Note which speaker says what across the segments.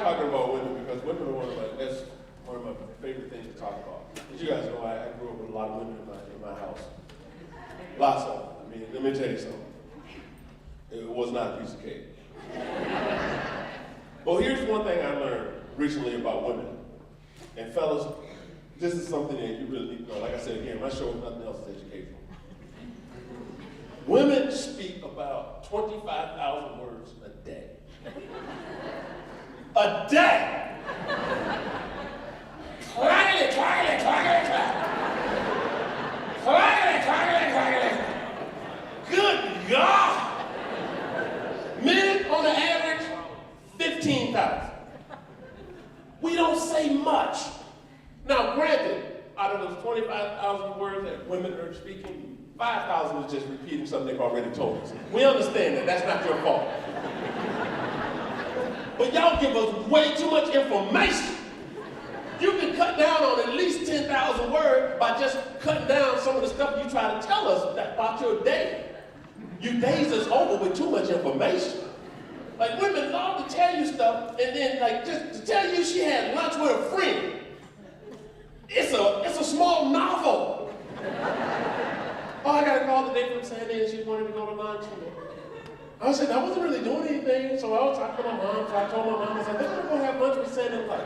Speaker 1: like talking about women because women are that's one of my favorite things to talk about. As you guys know, I grew up with a lot of women in my house. Lots of them. I mean, let me tell you something. It was not a piece of cake. Well, here's one thing I learned recently about women. And fellas, this is something that you really need to know. Like I said again, my show is nothing else is educational. Women speak about 25,000 words a day. A day! Claggly, claggly, claggly, claggly. Claggly, claggly, claggly. Good God! Men, on the average, 15,000. We don't say much. Now, granted, out of those 25,000 words that women are speaking, 5,000 is just repeating something they've already told us. We understand that. That's not your fault. But y'all give us way too much information. You can cut down on at least 10,000 words by just cutting down some of the stuff you try to tell us about your day. You daze us over with too much information. Like, women love to tell you stuff, and then, like, just to tell you she had lunch with a friend. It's a small novel. Oh, I got a call today from Sandy, and she wanted to go to lunch. I said, I wasn't really doing anything, so I was talking to my mom. So I told my mom, I said, they're gonna go have lunch with Sandy. Like,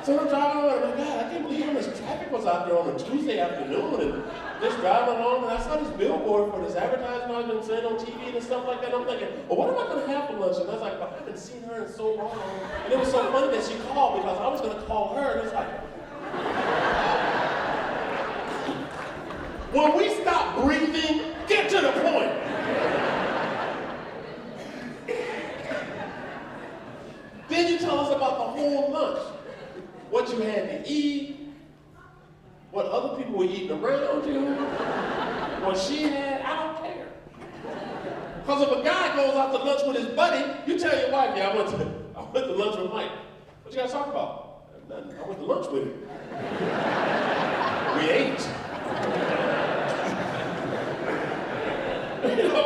Speaker 1: so I'm driving along, and I'm like, God, I can't believe how much traffic was out there on a Tuesday afternoon, and just driving along, and I saw this billboard for this advertisement I've been seeing on TV and stuff like that. I'm thinking, well, what am I gonna have for lunch? And I was like, well, I haven't seen her in so long. And it was so funny that she called because I was gonna call her, and it's like, when we stop breathing, get to the point. Then you tell us about the whole lunch. What you had to eat, what other people were eating around you, what she had, I don't care. Because if a guy goes out to lunch with his buddy, you tell your wife, yeah, I went to lunch with Mike. What you guys talk about? Nothing. I went to lunch with him. We ate. You know,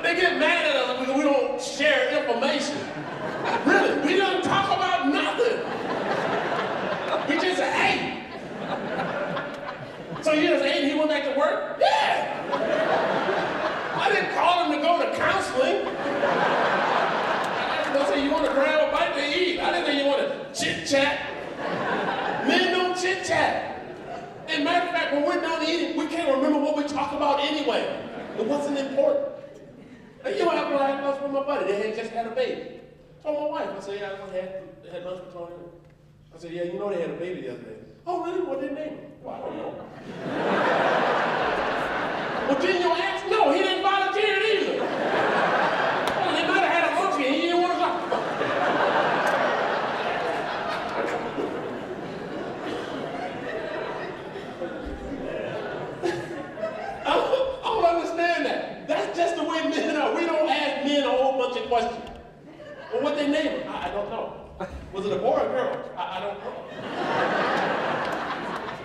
Speaker 1: they get mad at us because we don't share information. Really, we don't talk about nothing. We just ate. So you just ate and he went back to work? Yeah. I didn't call him to go to counseling. I didn't say you want to grab a bite to eat. I didn't say you want to chit-chat. Men don't chit-chat. And matter of fact, when we're done eating, we can't remember what we talked about anyway. It wasn't important. And you know, after I had lunch with my buddy, they had just had a baby. I told my wife, I said, yeah, I had lunch with Tony. I said, yeah, you know they had a baby the other day. Oh, really? What did they name him? Well, I don't know. Well, didn't you ask? No, he didn't volunteer it either. Well, they might have had a monkey and he didn't want to go. I don't understand that. That's just the way men are. We don't ask men a whole bunch of questions. Well, what they name him? I don't know. Was it a boy or a girl? I don't know.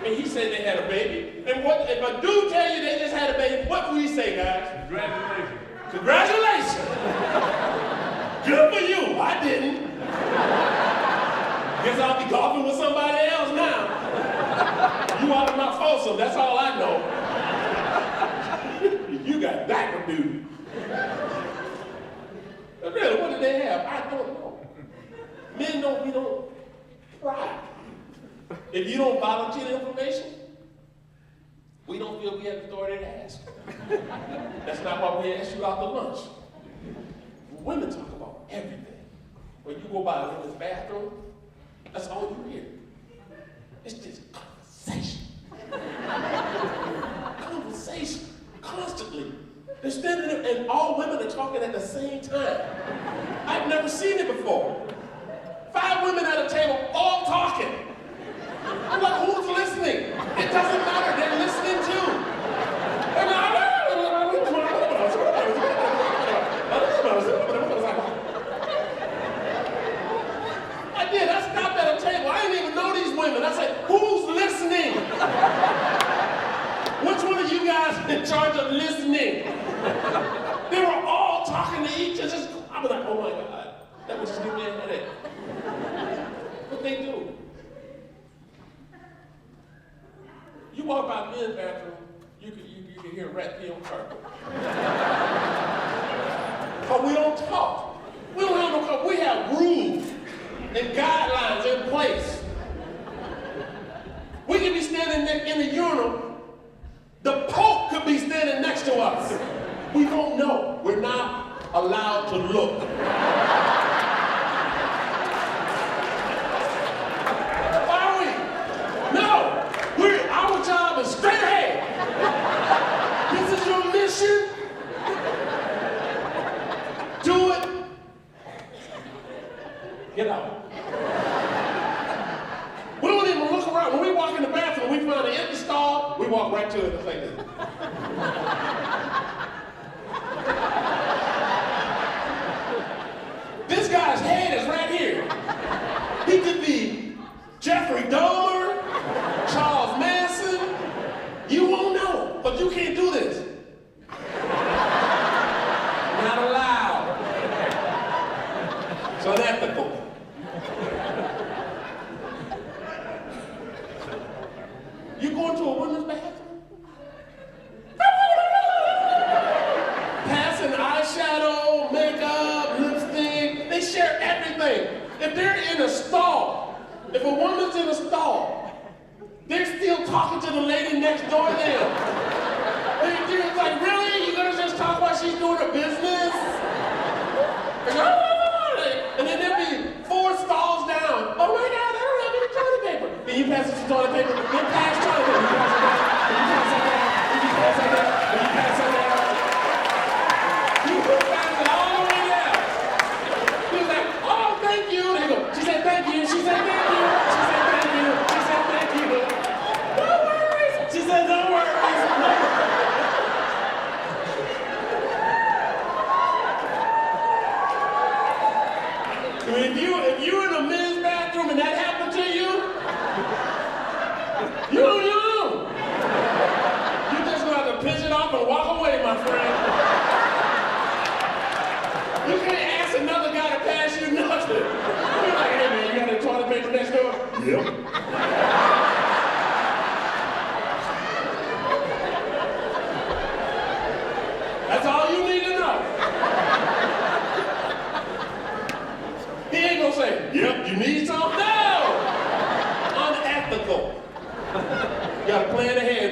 Speaker 1: And he said they had a baby. And what if a dude tell you they just had a baby, what do we say, guys?
Speaker 2: Congratulations.
Speaker 1: Congratulations. Good for you. I didn't. Guess I'll be golfing with somebody else now. You out of my foursome, that's all I know. You got backup duty. But really, what did they have? I don't know. Men we don't pry. If you don't volunteer the information, we don't feel we have authority to ask. That's not why we asked you out to lunch. Women talk about everything. When you go by a women's bathroom, that's all you hear. It's just conversation. Conversation, constantly. They're standing there and all women are talking at the same time. I've never seen it before. 5 women at a table, all talking. I'm like, who's listening? It doesn't matter, they're listening too. They're like, I did, I stopped at a table. I didn't even know these women. I said, who's listening? Which one of you guys in charge of listening? They were all talking. talking to each other. I was like, oh my God, that would just give me a headache. What they do? You walk by the men's bathroom, you can hear a rat pee on carpet. But we don't talk. We don't have no talk. We have rules and guidelines in place. We can be standing in the urinal. The Pope could be standing next to us. We don't know. We're not allowed to look. Are we? No. Our job is straight ahead. This is your mission. Do it. Get out. We don't even look around. When we walk in the bathroom, we find an empty stall, we walk right to it and like this. This guy's head is right here. He could be Jeffrey Dahmer, Charles Manson. You won't know, but you can't do this. Not allowed. It's unethical. You go into a women's bathroom? Passing eyeshadow, makeup, lipstick, they share everything. If they're in a stall, if a woman's in a stall, they're still talking to the lady next door to them. They're like, really? You gonna just talk while she's doing her business? And then there'll be 4 stalls down. Oh my God, I don't have any toilet paper. Then you pass some toilet paper, then pass toilet paper. You pass it down, then you pass it down, then you pass it down, then you pass it down. You pass it all the way down. He was like, oh, thank you. They go, she said thank you, she said thank you, she said thank you, she said thank you. No worries. She said no worries. If you're in a men's bathroom and that happened to you, you don't know. You just gonna have to pinch it off and walk away, my friend. You can't ask another guy to pass you nothing. You're like, hey man, you got any toilet paper next door? Yep. That's all you need to know. He ain't gonna say, yep, you need some? No! Unethical. You gotta plan ahead.